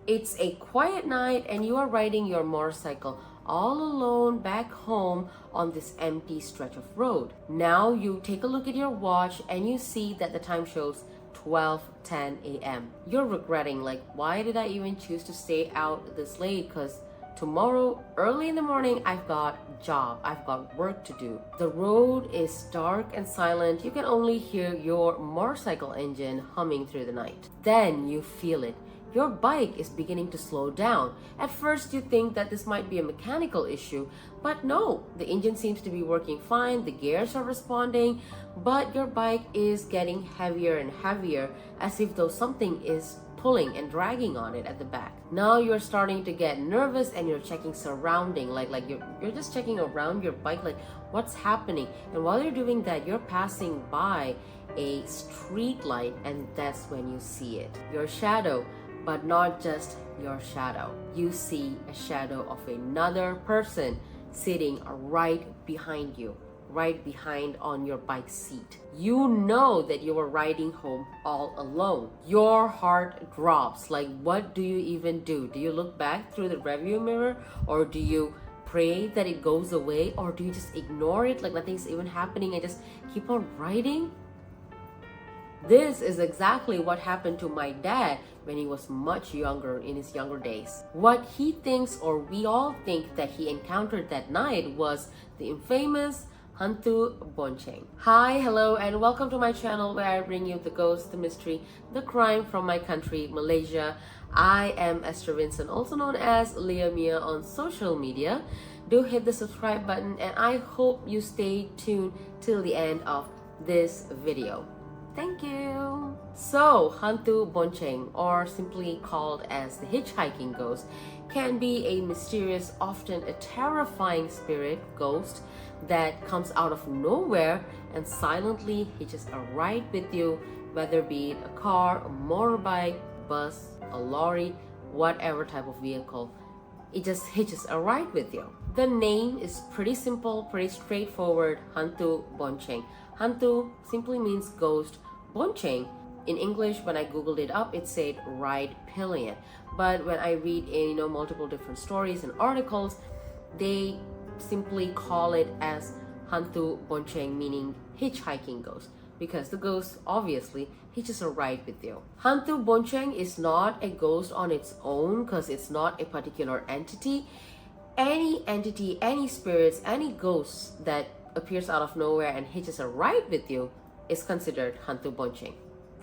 It's a quiet night and you are riding your motorcycle all alone back home on this empty stretch of road. Now you take a look at your watch and you see that the time shows 12:10 a.m. You're regretting, like, why did I even choose to stay out this late? Because tomorrow early in the morning I've got I've got work to do. The road is dark and silent. You can only hear your motorcycle engine humming through the night. Then you feel it. Your bike is beginning to slow down. At first, you think that this might be a mechanical issue, but no, the engine seems to be working fine, the gears are responding, but your bike is getting heavier and heavier, as if though something is pulling and dragging on it at the back. Now you're starting to get nervous and you're checking surrounding, like you're just checking around your bike, like what's happening. And while you're doing that, you're passing by a street light, and that's when you see it. Your shadow. But not just your shadow. You see a shadow of another person sitting right behind you, right behind on your bike seat. You know that you were riding home all alone. Your heart drops. Like, what do you even do? Do you look back through the rearview mirror, or do you pray that it goes away, or do you just ignore it like nothing's even happening and just keep on riding? This is exactly what happened to my dad when he was much younger, in his younger days. What he thinks, or we all think, that he encountered that night was the infamous Hantu Bonceng. Hi, hello, and welcome to my channel where I bring you the ghost, the mystery, the crime from my country, Malaysia. I am Esther Vincent, also known as Leah Mia on social media. Do hit the subscribe button, and I hope you stay tuned till the end of this video. Thank you. So, Hantu Bonceng, or simply called as the hitchhiking ghost, can be a mysterious, often a terrifying spirit ghost that comes out of nowhere and silently hitches a ride with you, whether be it a car, a motorbike, bus, a lorry, whatever type of vehicle. It just hitches a ride with you. The name is pretty simple, pretty straightforward. Hantu Bonceng. Hantu simply means ghost. Bonceng, in English, when I googled it up, it said ride pillion. But when I read in multiple different stories and articles, they simply call it as Hantu Bonceng, meaning hitchhiking ghost, because the ghost obviously hitches a ride with you. Hantu Bonceng is not a ghost on its own, because it's not a particular entity. Any entity, any spirits, any ghosts that appears out of nowhere and hitches a ride with you is considered Hantu Bonceng,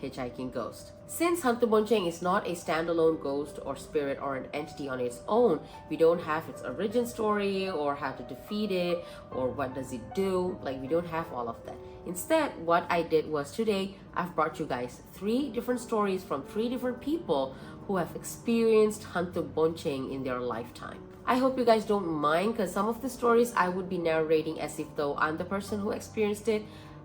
hitchhiking ghost. Since Hantu Bonceng is not a standalone ghost or spirit or an entity on its own, we don't have its origin story or how to defeat it or what does it do. Like, we don't have all of that. Instead, what I did was, today I've brought you guys 3 different stories from 3 different people who have experienced Hantu Bonceng in their lifetime. I hope you guys don't mind, because some of the stories I would be narrating as if though I'm the person who experienced it,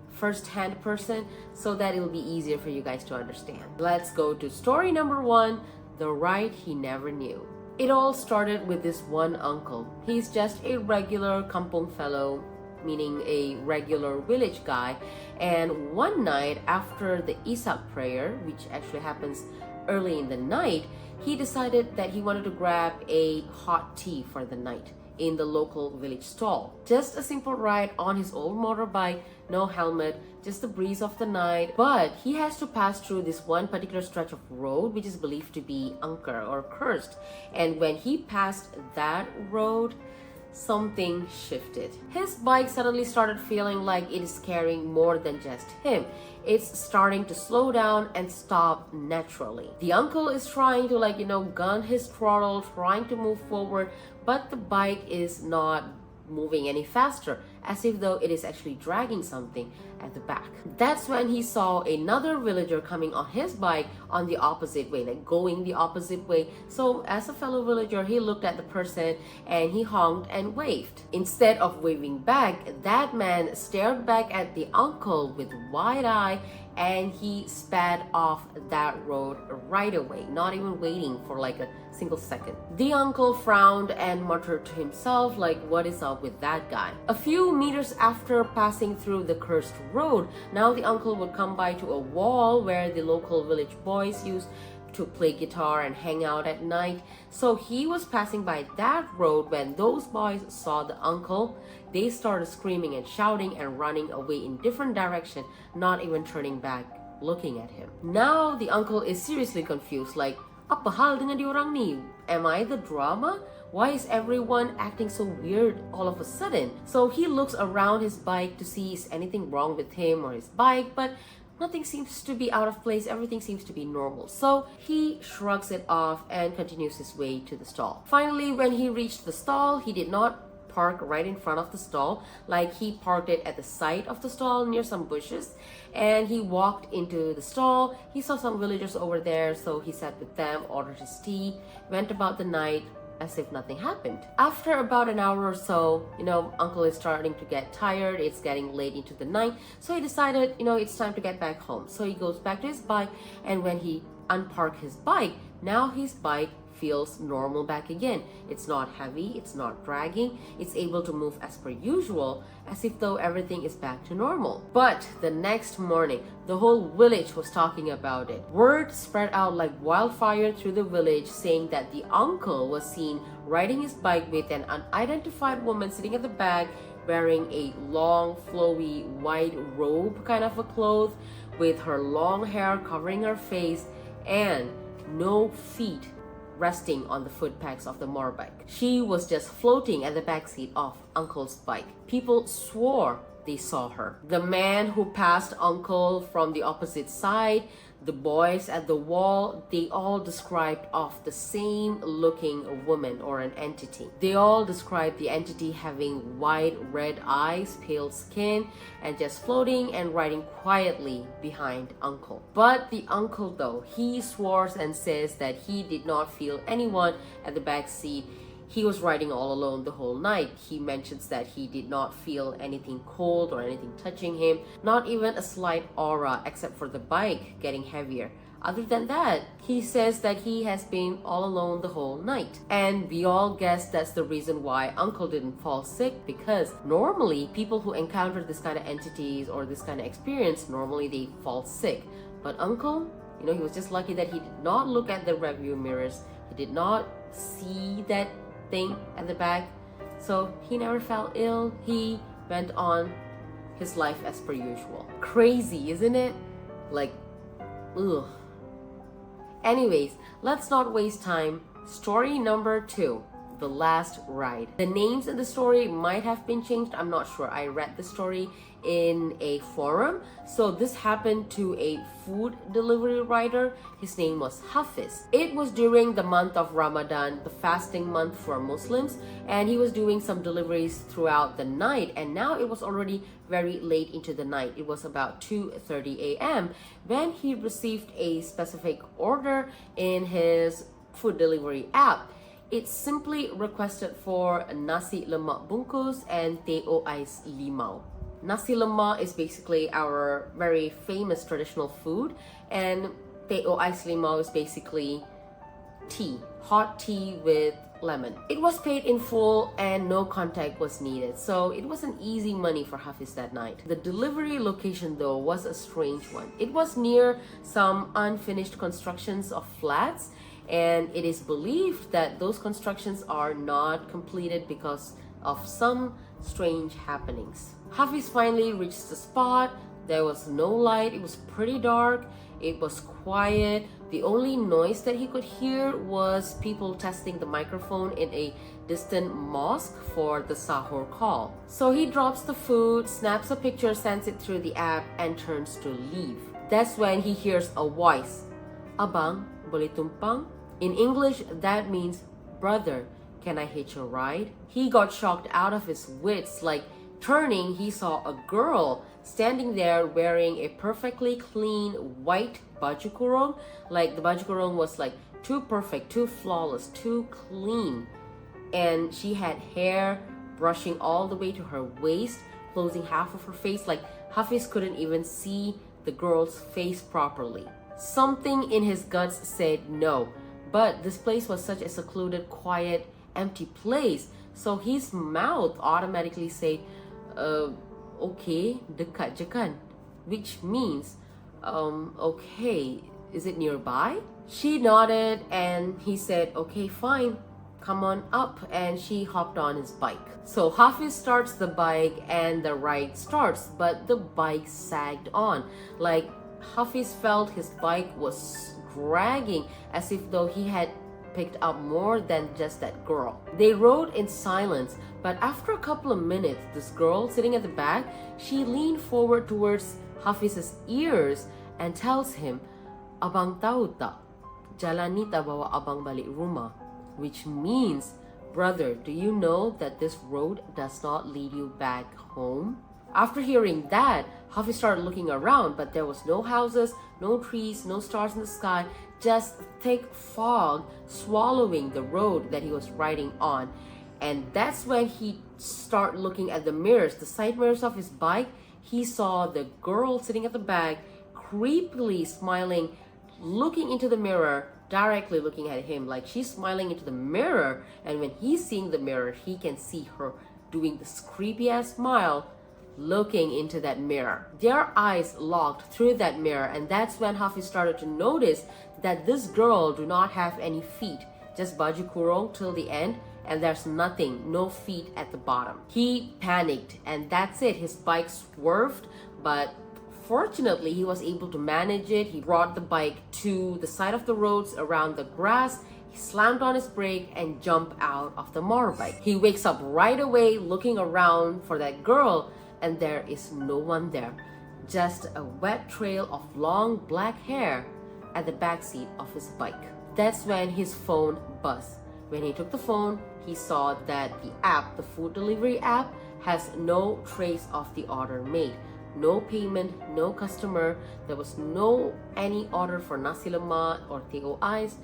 first-hand person, so that it'll be easier for you guys to understand. Let's go to story number 1, the ride he never knew. It all started with this one uncle. He's just a regular kampung fellow, meaning a regular village guy, and one night after the Isak prayer, which actually happens early in the night, he decided that he wanted to grab a hot tea for the night in the local village stall. Just a simple ride on his old motorbike, no helmet, just the breeze of the night. But he has to pass through this one particular stretch of road which is believed to be angker or cursed. And when he passed that road, something shifted. His bike suddenly started feeling like it is carrying more than just him. It's starting to slow down and stop naturally. The uncle is trying to gun his throttle, trying to move forward, but the bike is not moving any faster, as if though it is actually dragging something at the back. That's when he saw another villager coming on his bike on the opposite way, like going the opposite way. So as a fellow villager, he looked at the person and he honked and waved. Instead of waving back, that man stared back at the uncle with wide eye, and he sped off that road right away, not even waiting for like a single second. The uncle frowned and muttered to himself, like, what is up with that guy? A few meters after passing through the cursed road, now the uncle would come by to a wall where the local village boys used to play guitar and hang out at night. So he was passing by that road when those boys saw the uncle. They started screaming and shouting and running away in different direction, not even turning back, looking at him. Now the uncle is seriously confused, like, apa hal dengan diorang ni? Am I the drama? Why is everyone acting so weird all of a sudden? So he looks around his bike to see is anything wrong with him or his bike, but nothing seems to be out of place. Everything seems to be normal. So he shrugs it off and continues his way to the stall. Finally, when he reached the stall, he did not park right in front of the stall. Like, he parked it at the side of the stall near some bushes, and he walked into the stall. He saw some villagers over there, so he sat with them, ordered his tea, went about the night as if nothing happened. After about an hour or so, uncle is starting to get tired. It's getting late into the night, so he decided, it's time to get back home. So he goes back to his bike, and when he unparked his bike, now his bike feels normal back again. It's not heavy, it's not dragging, it's able to move as per usual, as if though everything is back to normal. But the next morning, the whole village was talking about it. Word spread out like wildfire through the village, saying that the uncle was seen riding his bike with an unidentified woman sitting at the back, wearing a long, flowy, white robe kind of a cloth, with her long hair covering her face, and no feet resting on the foot pegs of the motorbike. She was just floating at the backseat of uncle's bike. People swore they saw her. The man who passed uncle from the opposite side, the boys at the wall, they all described of the same looking woman or an entity. They all described the entity having wide red eyes, pale skin, and just floating and riding quietly behind uncle. But the uncle though, he swears and says that he did not feel anyone at the back seat. He was riding all alone the whole night. He mentions that he did not feel anything cold or anything touching him, not even a slight aura except for the bike getting heavier. Other than that, he says that he has been all alone the whole night. And we all guess that's the reason why uncle didn't fall sick, because normally people who encounter this kind of entities or this kind of experience, normally they fall sick. But uncle, he was just lucky that he did not look at the rearview mirrors. He did not see that thing at the back, so he never fell ill. He went on his life as per usual. Crazy, isn't it? Like, ugh. Anyways, let's not waste time. Story number 2, the last ride. The names in the story might have been changed. I'm not sure. I read the story in a forum. So this happened to a food delivery rider. His name was Hafiz. It was during the month of Ramadan, the fasting month for Muslims, and he was doing some deliveries throughout the night, and now it was already very late into the night. It was about 2:30 a.m. when he received a specific order in his food delivery app. It simply requested for nasi lemak bungkus and teh ais limau. Nasi lemak is basically our very famous traditional food, and teh ais limau is basically tea, hot tea with lemon. It was paid in full and no contact was needed, so it was an easy money for Hafiz that night. The delivery location though was a strange one. It was near some unfinished constructions of flats, and it is believed that those constructions are not completed because of some strange happenings. Hafiz finally reached the spot. There was no light. It was pretty dark. It was quiet. The only noise that he could hear was people testing the microphone in a distant mosque for the sahur call. So he drops the food, snaps a picture, sends it through the app, and turns to leave. That's when he hears a voice. Abang, boleh tumpang? In English, that means, brother, can I hitch a ride? He got shocked out of his wits. Like, turning, he saw a girl standing there wearing a perfectly clean white baju kurung. Like, the baju kurung was like too perfect, too flawless, too clean. And she had hair brushing all the way to her waist, closing half of her face. Like, Hafiz couldn't even see the girl's face properly. Something in his guts said no. But this place was such a secluded, quiet, empty place. So his mouth automatically said, okay, dekat je kan? Which means, okay, Is it nearby? She nodded and he said, okay, fine. Come on up. And she hopped on his bike. So Hafiz starts the bike and the ride starts, but the bike sagged on. Like Hafiz felt his bike was dragging as if though he had picked up more than just that girl. They rode in silence, but after a couple of minutes, this girl sitting at the back, she leaned forward towards Hafiz's ears and tells him, Abang tahu tak, jalan ni tak bawa abang balik rumah, which means, brother, do you know that this road does not lead you back home? After hearing that, Hafiz started looking around, but there was no houses, no trees, no stars in the sky, just thick fog swallowing the road that he was riding on. And that's when he started looking at the mirrors, the side mirrors of his bike. He saw the girl sitting at the back, creepily smiling, looking into the mirror, directly looking at him, like she's smiling into the mirror. And when he's seeing the mirror, he can see her doing this creepy ass smile, looking into that mirror. Their eyes locked through that mirror, and that's when Hafiz started to notice that this girl do not have any feet, just baju kurung till the end, and there's nothing, no feet at the bottom. He panicked, and that's it. His bike swerved, but fortunately he was able to manage it. He brought the bike to the side of the roads around the grass. He slammed on his brake and jumped out of the motorbike. He wakes up right away looking around for that girl, and there is no one there, just a wet trail of long black hair at the backseat of his bike. That's when his phone buzzed. When he took the phone, he saw that the app, the food delivery app, has no trace of the order made. No payment, no customer. There was no any order for nasi lemak or teh ice.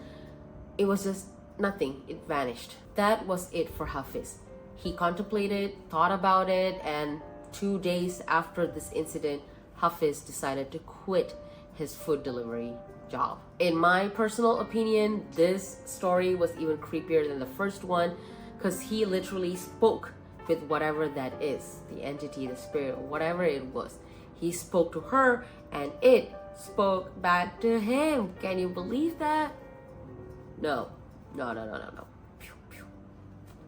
It was just nothing. It vanished. That was it for Hafiz. He contemplated, thought about it, and 2 days after this incident, Hafiz decided to quit his food delivery job. In my personal opinion, this story was even creepier than the first one, because he literally spoke with whatever that is, the entity, the spirit, whatever it was. He spoke to her and it spoke back to him. Can you believe that? No.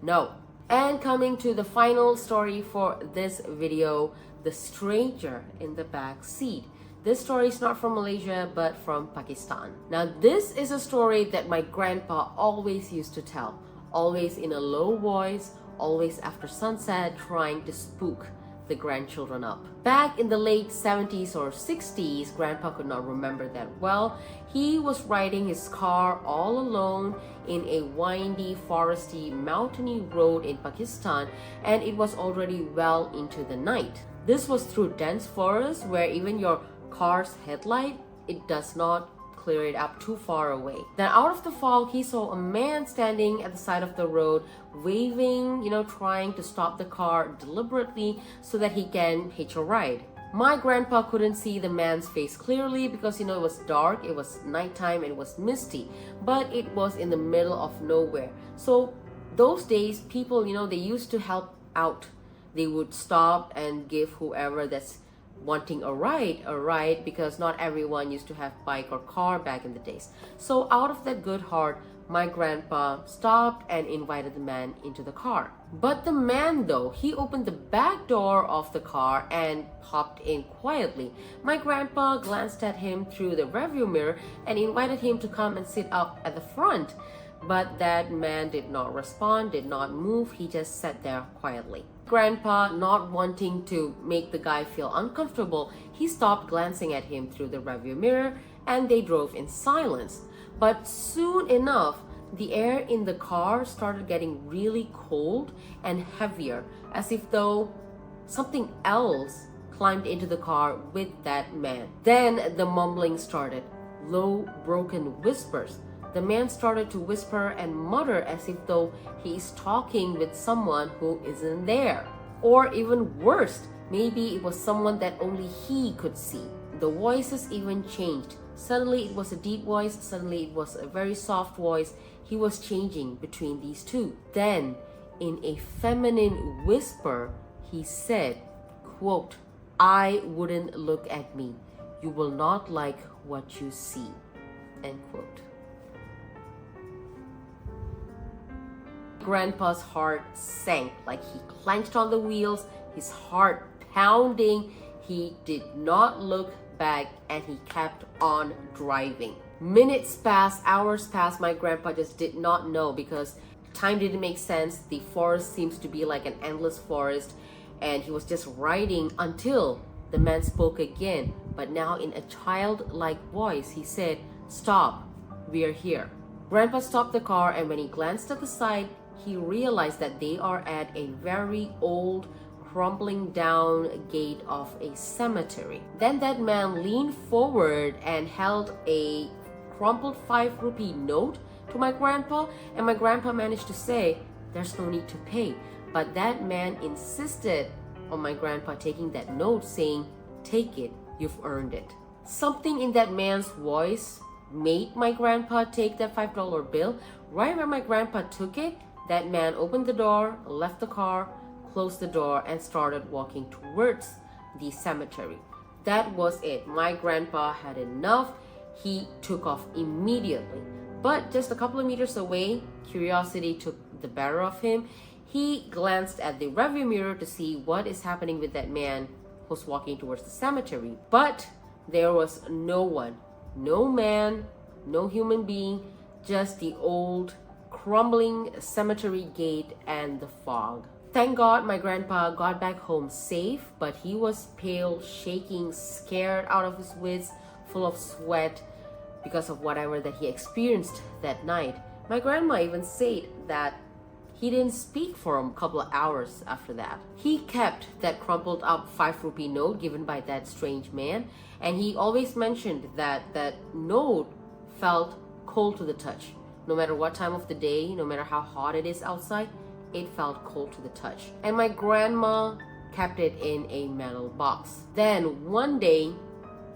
No. And coming to the final story for this video, the stranger in the back seat. This story is not from Malaysia, but from Pakistan. Now, this is a story that my grandpa always used to tell, always in a low voice, always after sunset, trying to spook the grandchildren up. Back in the late 70s or 60s, Grandpa could not remember that well. He was riding his car all alone in a windy, foresty, mountainy road in Pakistan, and it was already well into the night. This was through dense forest where even your car's headlight, it does not clear it up too far away. Then out of the fog, he saw a man standing at the side of the road, waving, trying to stop the car deliberately so that he can hitch a ride. My grandpa couldn't see the man's face clearly because, it was dark, it was nighttime, and it was misty, but it was in the middle of nowhere. So those days, people, they used to help out. They would stop and give whoever that's wanting a ride, because not everyone used to have bike or car back in the days. So out of that good heart, my grandpa stopped and invited the man into the car. But the man, though, he opened the back door of the car and hopped in quietly. My grandpa glanced at him through the rearview mirror and invited him to come and sit up at the front. But that man did not respond, did not move. He just sat there quietly. Grandpa, not wanting to make the guy feel uncomfortable, he stopped glancing at him through the rearview mirror and they drove in silence. But soon enough, the air in the car started getting really cold and heavier, as if though something else climbed into the car with that man. Then the mumbling started, low, broken whispers. The man started to whisper and mutter as if though he is talking with someone who isn't there. Or even worse, maybe it was someone that only he could see. The voices even changed. Suddenly it was a deep voice, suddenly it was a very soft voice. He was changing between these two. Then, in a feminine whisper, he said, quote, "I wouldn't look at me. You will not like what you see." End quote. Grandpa's heart sank, like he clenched on the wheels, his heart pounding. He did not look back and he kept on driving. Minutes passed, hours passed. My grandpa just did not know because time didn't make sense. The forest seems to be like an endless forest, and he was just riding until the man spoke again, but now in a childlike voice. He said, "Stop, we are here." Grandpa stopped the car, and when he glanced at the side, he realized that they are at a very old, crumbling down gate of a cemetery. Then that man leaned forward and held a crumpled 5 rupee note to my grandpa, and my grandpa managed to say, "There's no need to pay." But that man insisted on my grandpa taking that note, saying, "Take it, you've earned it." Something in that man's voice made my grandpa take that $5 bill. Right when my grandpa took it, that man opened the door, left the car, closed the door, and started walking towards the cemetery. That was it. My grandpa had enough. He took off immediately. But just a couple of meters away, curiosity took the better of him. He glanced at the rearview mirror to see what is happening with that man who's walking towards the cemetery. But there was no one, no man, no human being, just the old crumbling cemetery gate and the fog. Thank God my grandpa got back home safe, but he was pale, shaking, scared out of his wits, full of sweat because of whatever that he experienced that night. My grandma even said that he didn't speak for a couple of hours after that. He kept that crumpled up 5 rupee note given by that strange man, and he always mentioned that that note felt cold to the touch. No matter what time of the day, no matter how hot it is outside, it felt cold to the touch. And my grandma kept it in a metal box. Then one day,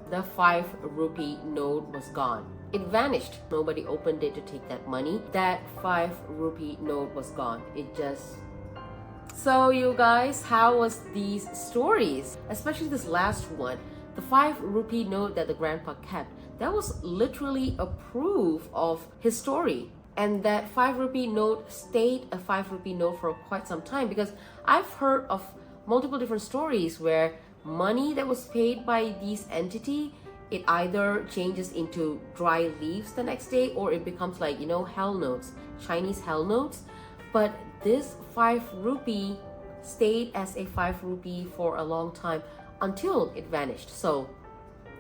the 5 rupee note was gone. It vanished. Nobody opened it to take that money. That 5 rupee note was gone. It just... So you guys, how was these stories? Especially this last one. The 5 rupee note that the grandpa kept, that was literally a proof of his story. And that 5 rupee note stayed a 5 rupee note for quite some time, because I've heard of multiple different stories where money that was paid by this entity, it either changes into dry leaves the next day, or it becomes like, hell notes, Chinese hell notes. But this 5 rupee stayed as a 5 rupee for a long time until it vanished. So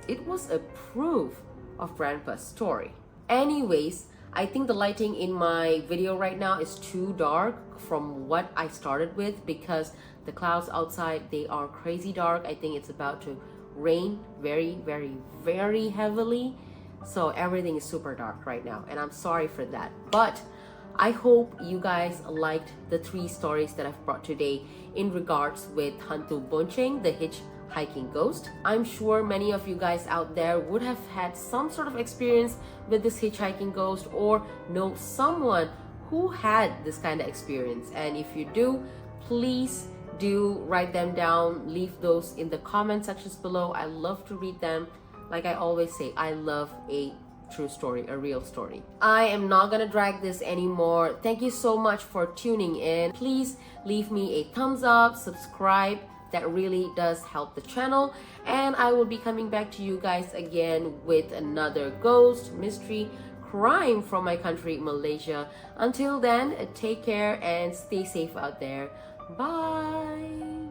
it was a proof of grandpa's story. Anyways, I think the lighting in my video right now is too dark from what I started with, because the clouds outside, they are crazy dark. I think it's about to rain very, very, very heavily. So everything is super dark right now, and I'm sorry for that. But I hope you guys liked the 3 stories that I've brought today in regards with Hantu Bonceng, the hitchhiking ghost. I'm sure many of you guys out there would have had some sort of experience with this hitchhiking ghost, or know someone who had this kind of experience. And if you do, please do write them down. Leave those in the comment sections below. I love to read them. Like I always say, I love a true story, a real story. I am not gonna drag this anymore. Thank you so much for tuning in. Please leave me a thumbs up, subscribe. That really does help the channel. And I will be coming back to you guys again with another ghost, mystery, crime from my country, Malaysia. Until then, take care and stay safe out there. Bye.